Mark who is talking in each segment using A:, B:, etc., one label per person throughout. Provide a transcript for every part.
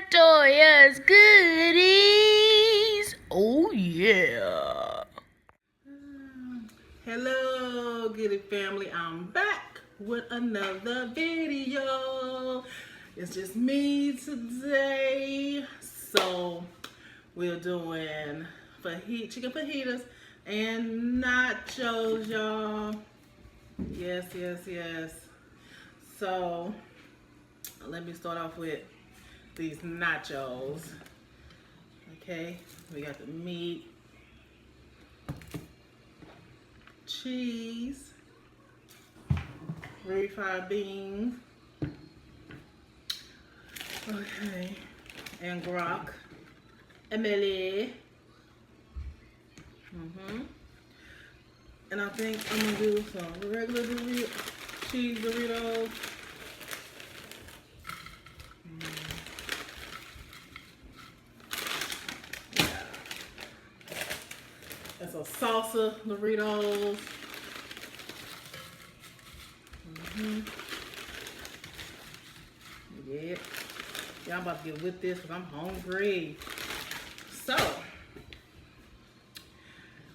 A: Joyous goodies. Oh yeah.
B: Hello, Goody family. I'm back with another video. It's just me today. So we're doing chicken fajitas and nachos, y'all. Yes. So let me start off with these nachos. Okay, we got the meat, cheese, refried beans, okay, and guac, emele. And I think I'm gonna do some regular cheese Doritos. Yeah. And some salsa Doritos. Yep. Y'all about to get with this because I'm hungry. So,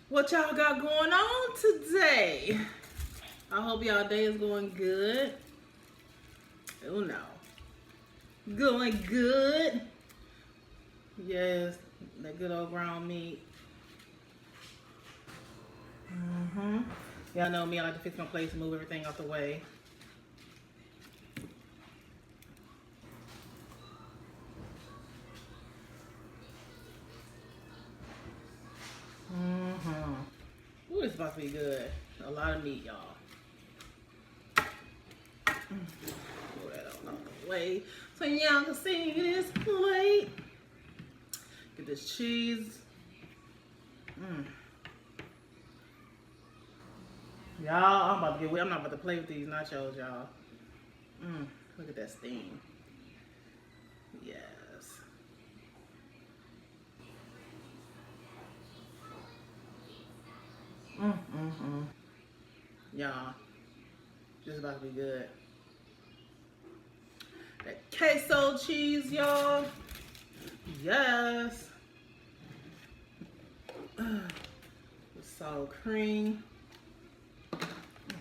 B: what y'all got going on today? I hope y'all day is going good. Oh no. Going good. Yes, that good old ground meat. Y'all know me, I like to fix my place and move everything out the way. Ooh, it's about to be good. A lot of meat, y'all. Pull that out of the way so y'all can see this plate. Get this cheese. Y'all, I'm not about to play with these nachos, y'all. Look at that steam. Yes. Y'all, this is about to be good. That queso cheese, y'all. Yes. The sour cream. I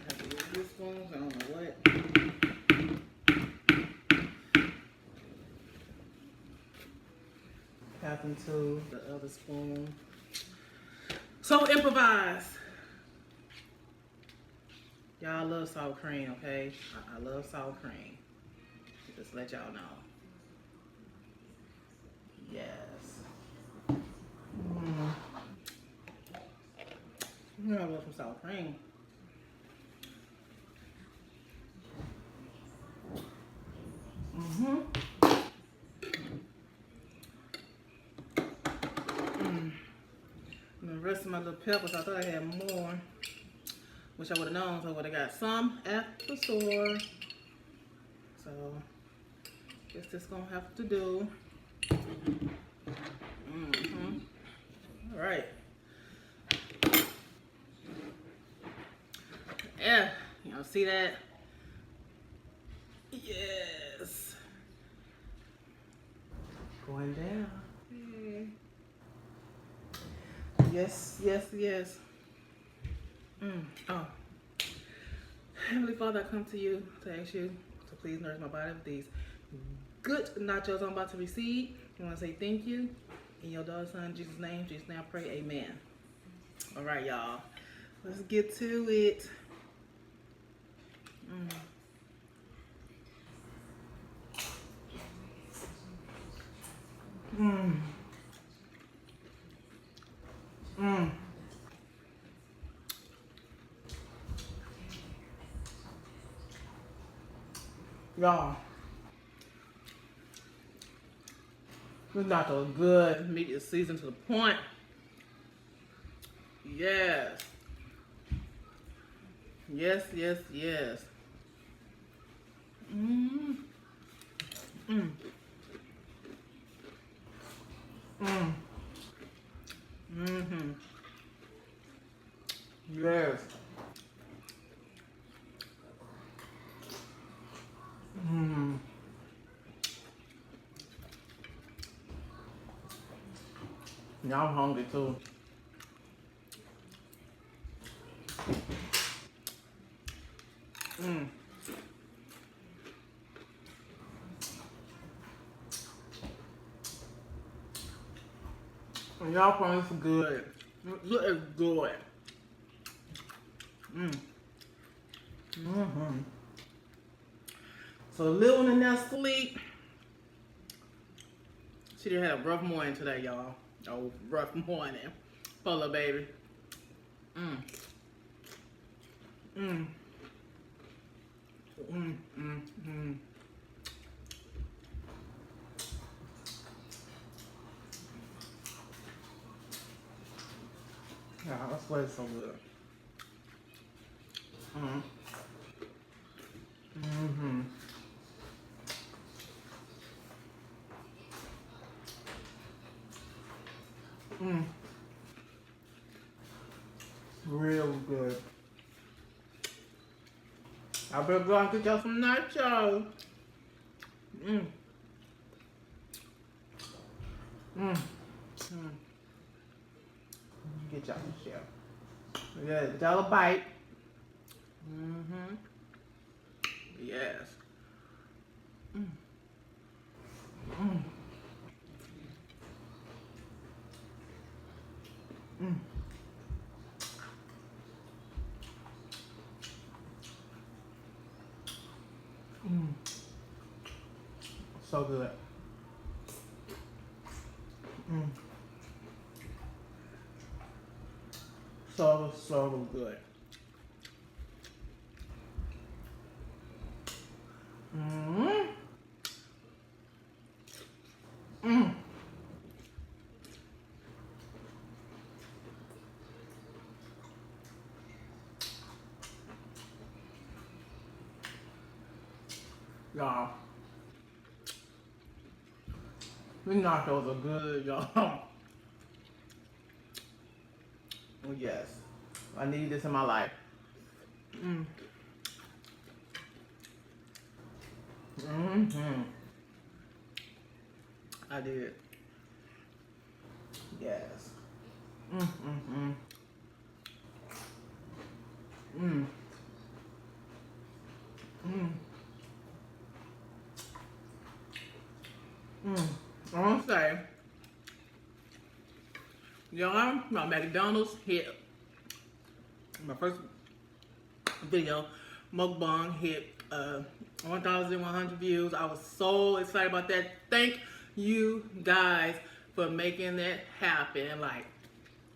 B: have to use this one. I don't know what. Happen to the other spoon. So improvise. Y'all love sour cream, okay? I love sour cream. Just let y'all know. Yes. I love some sour cream. And the rest of my little peppers, I thought I had more. Wish I would have known, so I would have got some at the store. So, guess this gonna have to do. All right. Yeah, y'all see that? Yes. Going down. Yes. Oh. Heavenly Father, I come to you to ask you to please nourish my body with these good nachos I'm about to receive. I want to say thank you. In your daughter's son, Jesus' name I pray, amen. All right, y'all. Let's get to it. Y'all, this nacho is good. Meat is seasoned to the point. Yes. Yes. Yes. Now I'm hungry too. Mm. Y'all find this good. This is good. Mm. Mm-hmm. So the little one in there sleep. She done had a rough morning today, y'all. Oh, rough morning. Poor little baby. Mm. Mm. Mm. Mm. Mm. Yeah, that's why it's so good. Mm. Mm-hmm. Mm. Real good. I better go and get y'all some nachos. Mm. Mm. Mm. Get y'all some share. Yeah, y'all a bite. Mm-hmm. Yes. Mm. Mm. Mm. Mm. So good. Mm. So good. Mm. Mm. Y'all, these nachos are good, y'all. Oh, yes. I need this in my life. Mm. Mm-hmm. I did. Yes. Mm, mm, mm. Mm. Mm. Mm. I want to say, y'all, my McDonald's hit my first video, Mukbang hit 1,100 views. I was so excited about that. Thank you guys for making that happen. Like,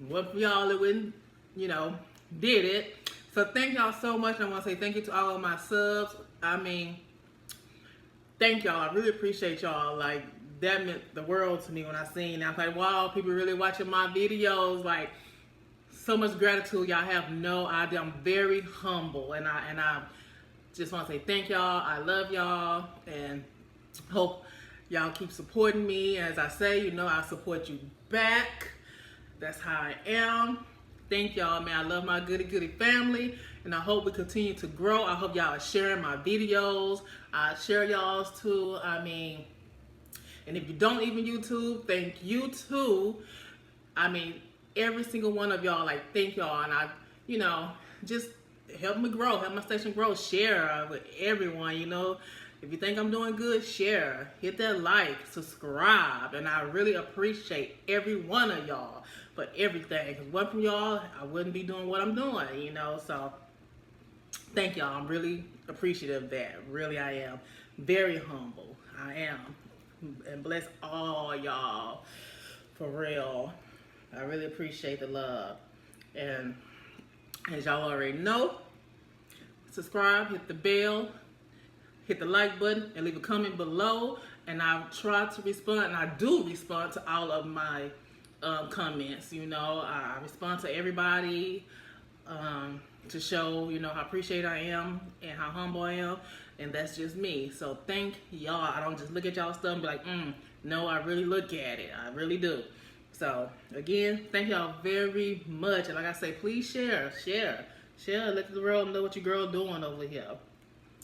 B: what for y'all that wouldn't, did it. So thank y'all so much. I want to say thank you to all of my subs. I mean, thank y'all. I really appreciate y'all. Like, that meant the world to me when I seen that. I was like, wow, people really watching my videos. Like, so much gratitude. Y'all have no idea. I'm very humble, and I just want to say thank y'all. I love y'all, and hope y'all keep supporting me. As I say, I support you back. That's how I am. Thank y'all, man. I love my goody family, and I hope we continue to grow. I hope y'all are sharing my videos. I share y'all's too. I mean, and if you don't even YouTube, thank you too. I mean, every single one of y'all, like, thank y'all. And I, just help me grow, help my station grow. Share with everyone, If you think I'm doing good, share. Hit that like, subscribe. And I really appreciate every one of y'all for everything. Because one from y'all, I wouldn't be doing what I'm doing, So thank y'all. I'm really appreciative of that. Really, I am. Very humble. I am. And bless all y'all. For real. I really appreciate the love. And as y'all already know, subscribe, hit the bell, hit the like button, and leave a comment below. And I've tried to respond, and I do respond to all of my comments. I respond to everybody to show, how appreciated I am and how humble I am. And that's just me. So thank y'all. I don't just look at y'all stuff and be like, no, I really look at it. I really do. So again, thank y'all very much. And like I say, please share. Let the world know what your girl doing over here.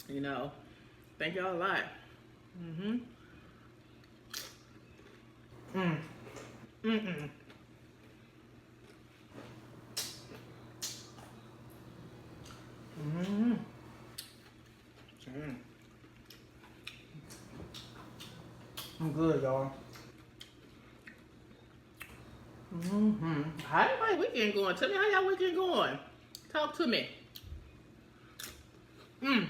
B: Thank y'all a lot. Mm-hmm. Mm. Mm-mm. Mm. Mm. I'm good, y'all. Mm-hmm. How my weekend going? Tell me how y'all weekend going. Talk to me. Mm.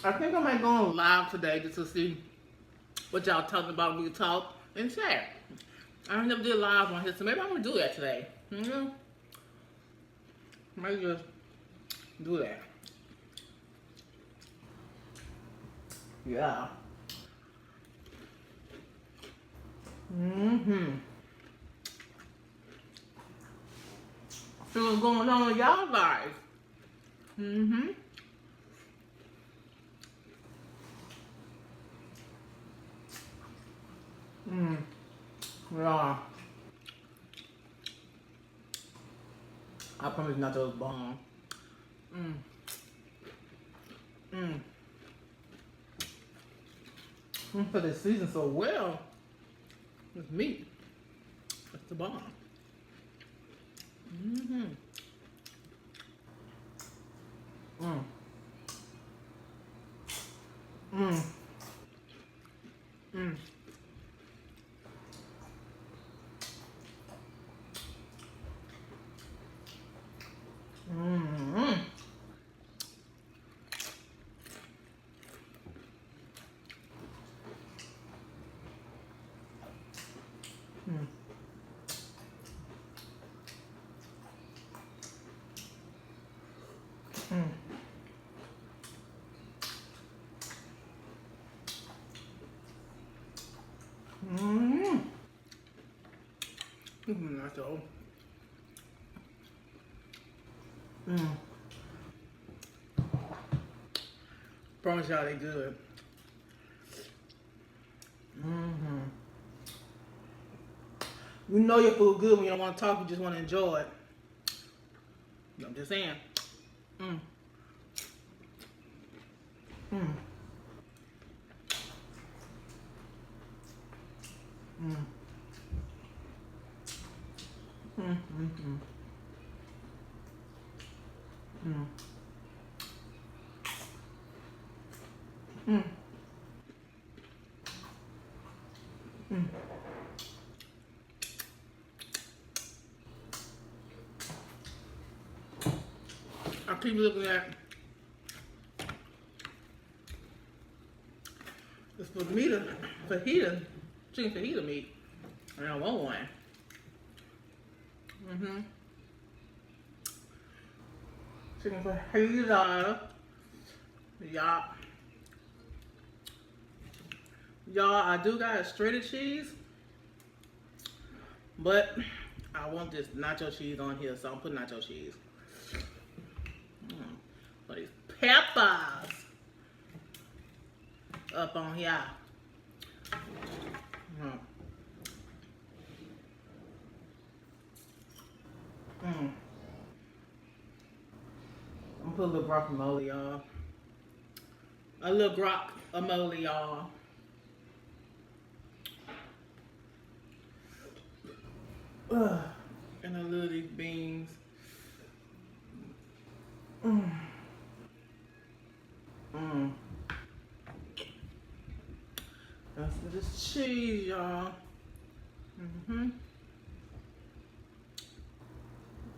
B: I think I might go on live today just to see what y'all talking about. We can talk and chat. I never did live on here, so maybe I'm gonna do that today. Maybe just do that. Yeah. Mm-hmm. See what's going on in y'all lives. Mm-hmm. Mm. Yeah. I promise not those bomb. Mm. Mm. For this season so well. It's meat. It's the bomb. Mm-hmm. Mm. Mm. Mm. Mm. Mm. Mm. Mm. Nacho. Mm. Promise y'all they good. Mm-hmm. You know your food good when you don't want to talk, you just want to enjoy it. I'm just saying. Mm. Mm. Mm. Mm. Mm. Mm. Mm. Mm. Mm. I keep looking at this fajita, chicken fajita meat, and I want one. Mm-hmm. Chicken fajita. Y'all, I do got shredded cheese, but I want this nacho cheese on here, so I'm putting nacho cheese. Put these peppers up on here. Mm. Mm. I'm gonna put a little guacamole, y'all. A little guacamole, y'all. And a little of these beans. Mm. Mm. That's for this cheese, y'all. Mm-hmm.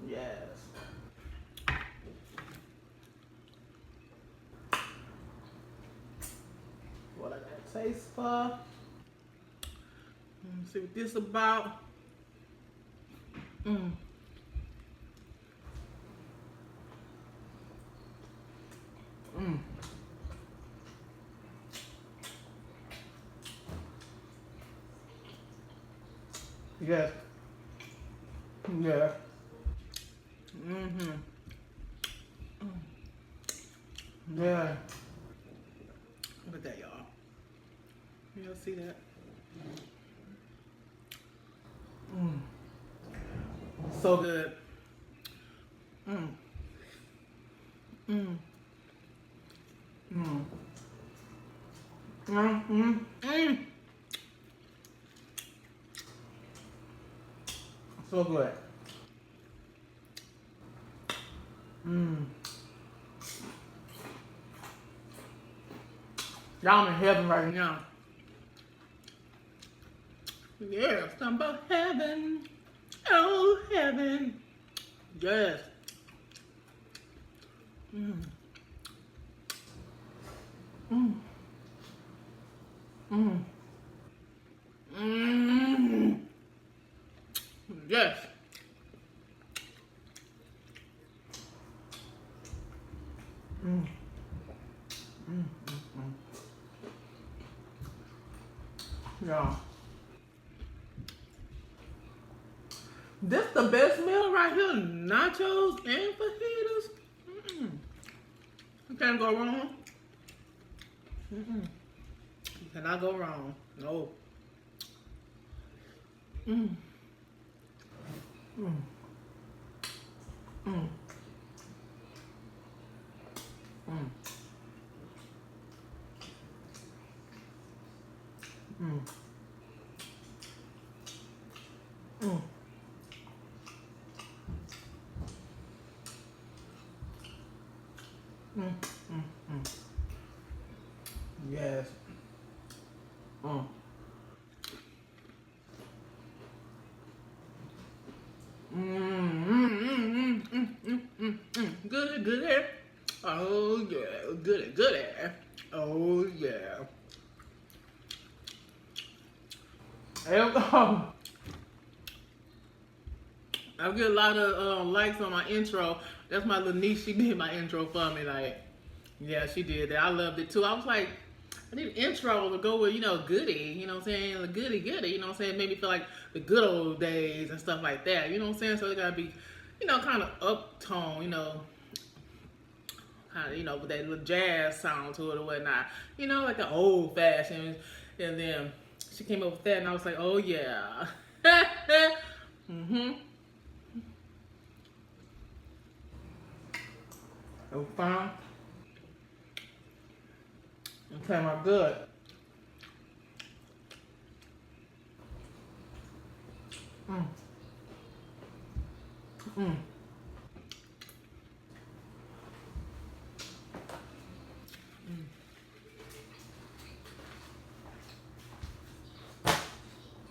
B: Yes. What I got taste for. See what this about. Mm. Mm. Yes. Yeah. Mm-hmm. Yeah. Look at that, y'all. Y'all see that? Mm. So good. Mm. Mm. Mm. Mm. Mm. Mm. So good. Y'all in heaven right now. Yes, I'm about heaven. Oh, heaven. Yes. Mm. Mm. Mm. Mm. Yes. Mm. Mm. Mm. Yeah. This the best meal right here. Nachos and fajitas. Mm-mm. You can't go wrong. Mm-mm. You cannot go wrong. No. Mm. Mm. Mm. Mm. Mm. Mm. Mm. Mm. Mm. Yes. Mm. Mm. Mm. Mm. Mm. Mm. Mm. Mm. Goody, goody. Oh yeah, goody, goody. Oh yeah. I get a lot of likes on my intro. That's my little niece. She did my intro for me. Like, yeah, she did that. I loved it too. I was like, I need an intro to go with, goody. You know what I'm saying? The goody, goody. You know what I'm saying? Made me feel like the good old days and stuff like that. You know what I'm saying? So it gotta be, kind of uptone. Kind of, with that little jazz sound to it or whatnot. Like the old fashioned. And then she came up with that, and I was like, oh yeah. Mhm. It was fine. It came out good. Mm. Mm.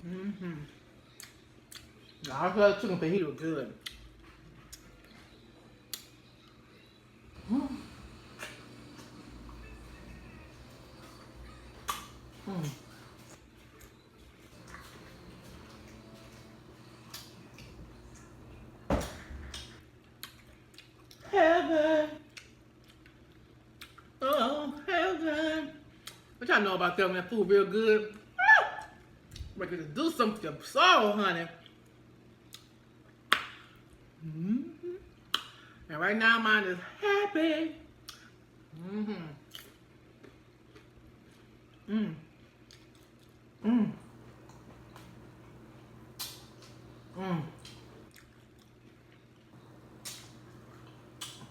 B: Mm-hmm. I feel like chicken fajita was good. Mm. Mm. Heaven. Oh, heaven. What y'all know about that when that food real good? Ready to do something to your soul, honey. Mm-hmm. And right now, mine is happy. Mm-hmm. Mm. Mm. Mm.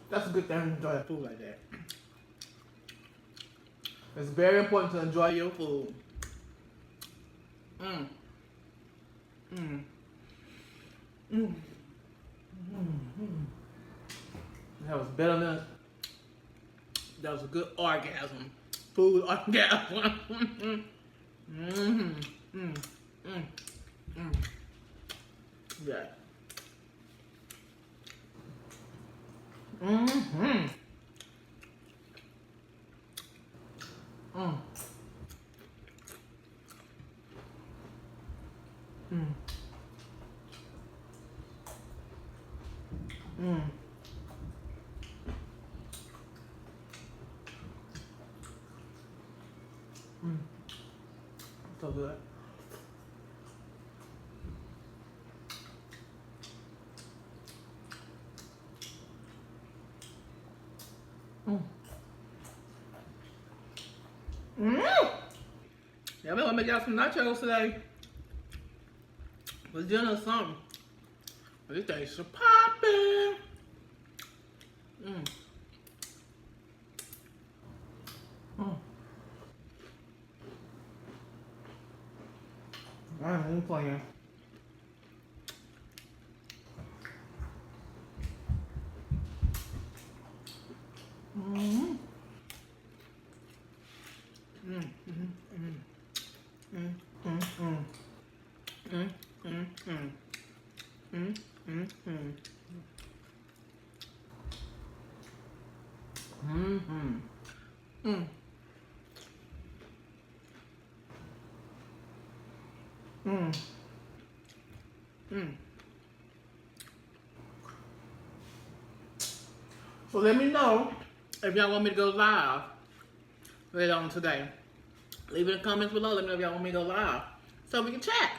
B: That's a good thing to enjoy that food like that. It's very important to enjoy your food. Mm. Mm. Mm. Mm. That was better than. That was a good orgasm. Food orgasm. Mm-hmm. Mm. Mm. Mm. Yeah. Mm-hmm. Mm. Mm. Mm. Mm. So good. Mm. Mm. Yeah, we're gonna make y'all some nachos today. For dinner or something. But this thing's so popping. Mm. Mm. I ain't even playing. Mm. Mm. Mm. Mm. Mm. Mm. Mm. Mm. Mm. Mm. Mm. Mm. Mm. Mm. Mm. Mm. Mm. So let me know if y'all want me to go live later on today. Leave it in the comments below. Let me know if y'all want me to go live so we can chat.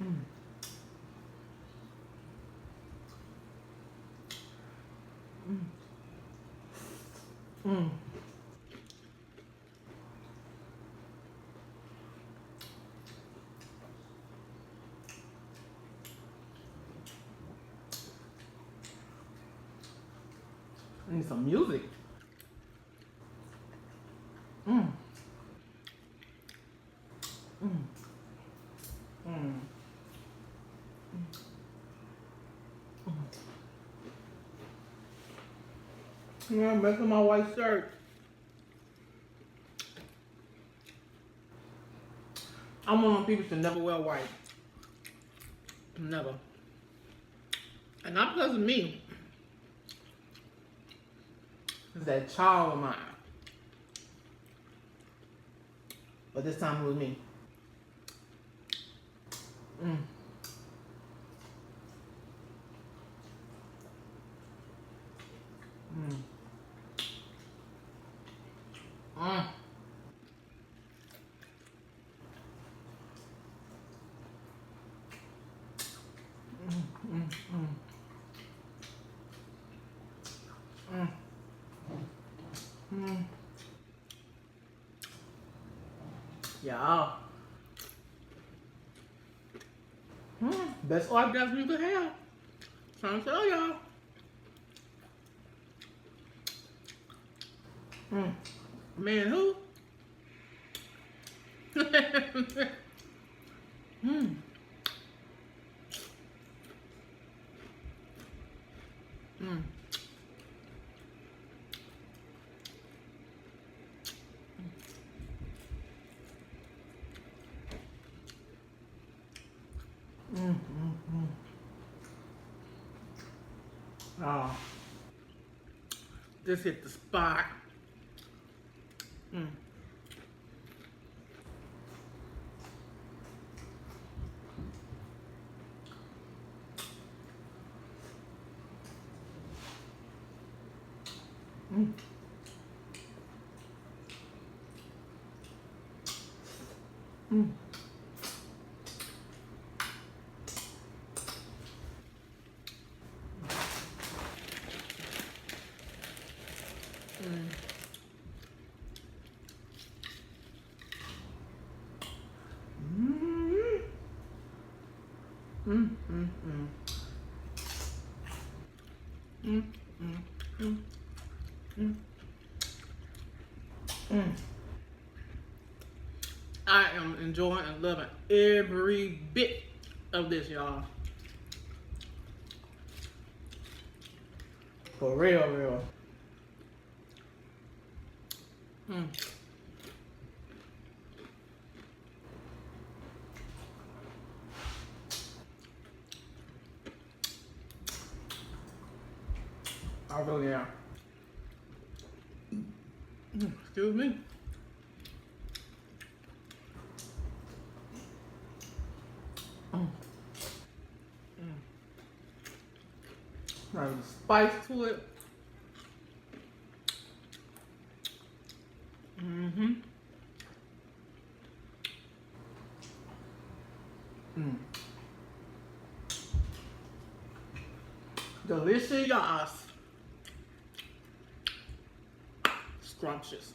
B: Mm. Mm. I need some music. Mm. Mm. Mm. Yeah, I'm messing my white shirt. I'm one of them people to never wear white. Never. And not because of me. It's that child of mine. But this time it was me. Mm. Mm. Mm. Mm. Mm. Mm. Mm. Yeah. Mm. Best orgasm you could have. Trying to tell y'all. Mm. Man, who? Mm. Mm. Mm. Mm. Mm. Oh, just hit the spot. Mm. Mm. Mm. Mm. Mm. Mm. Mm. Mm. Mm. Mm. Mm. Mm. Mm. I am enjoying and loving every bit of this, y'all. For real, real. Mm. I really am. Mm. Excuse me. Mm. Mm. There's spice to it. Mm-hmm. Mm. Delicious. Scrumptious.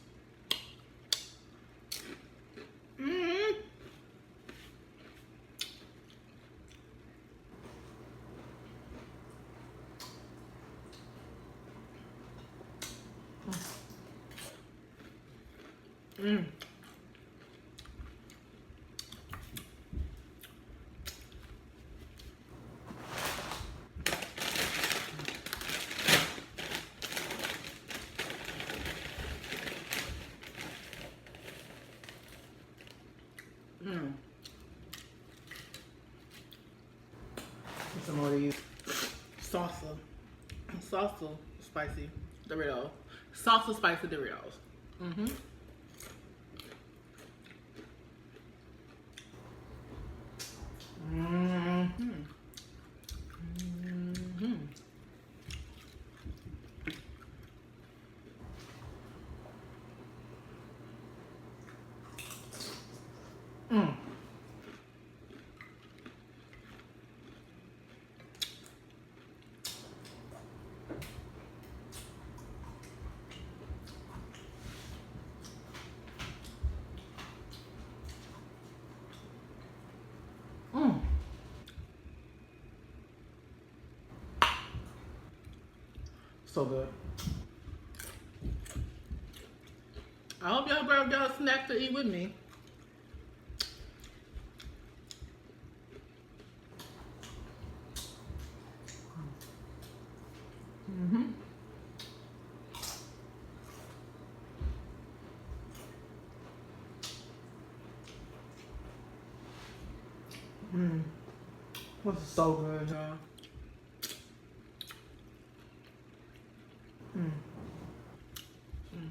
B: Mm. Mm. some of these salsa spicy Doritos. Salsa spicy Doritos. Mm-hmm. Mm-hmm. Mm-hmm. Mm. Mm. So good. I hope y'all grabbed y'all a snack to eat with me. Mm-hmm. Mm. This is so good, y'all. Mm. Mm.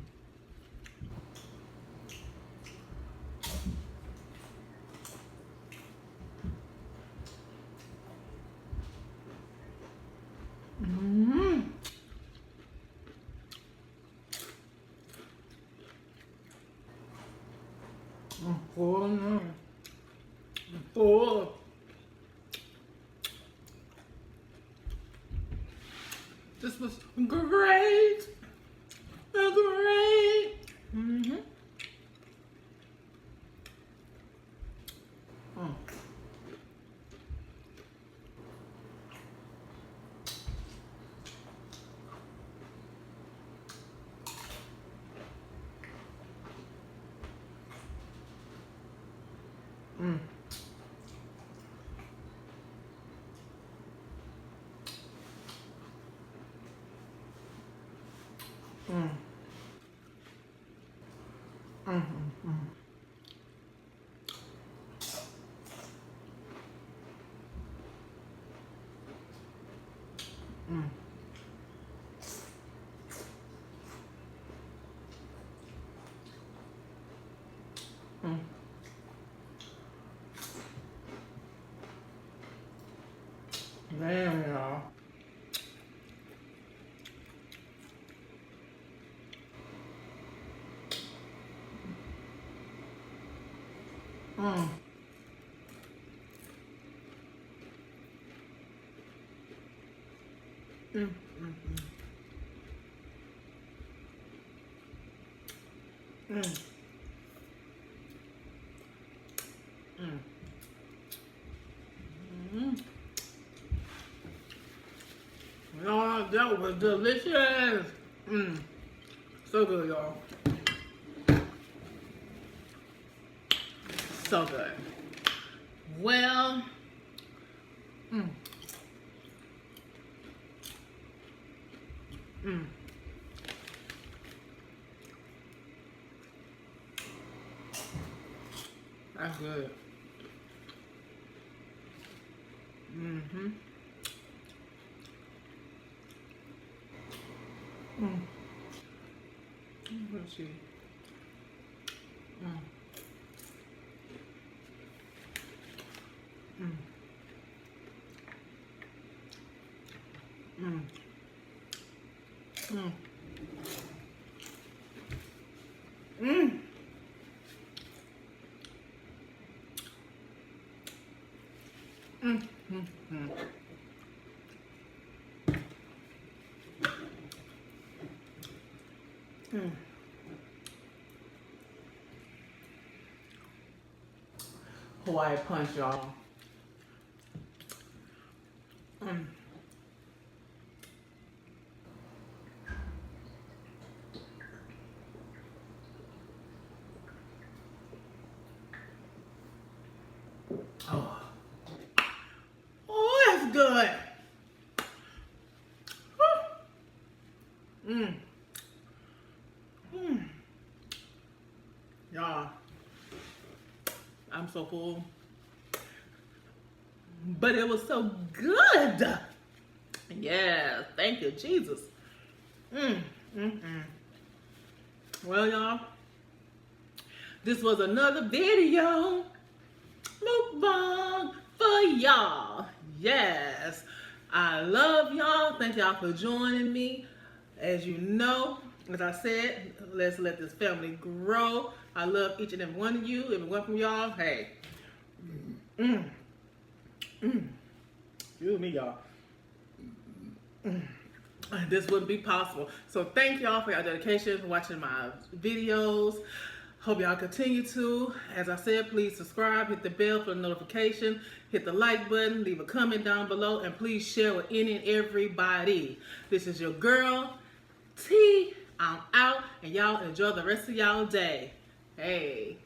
B: Mm. I'm full now. I'm full. This was great. Great. Mm-hmm. Mm. Mm. Mm. Mm. Mm. Mm. Mm. Damn, y'all. Mm. Mm. Mm. Mm. Mm. Mm. Mm. Y'all, that was delicious. Mm. So good, y'all. So good. Well, mm. Mm. That's good. Mm-hmm. Mm. Let's see. Mm. Mm. Mm. Mm. Mm. Mm. Mm. Mm. Mm. Hawaii punch, y'all. Mm. Oh. Oh, that's good. Mm. Mm. Y'all, I'm so full. but it was so good. Yeah, thank you, Jesus. Well, y'all, this was another video mukbang for y'all. Yes, I love y'all. Thank y'all for joining me. As you know, as I said, let's let this family grow. I love each and every one of you. Every one from y'all. Hey. You and me, y'all. This wouldn't be possible. So thank y'all for your dedication, for watching my videos. Hope y'all continue to. As I said, please subscribe, hit the bell for the notification, hit the like button, leave a comment down below, and please share with any and everybody. This is your girl, T. I'm out, and y'all enjoy the rest of y'all day. Hey.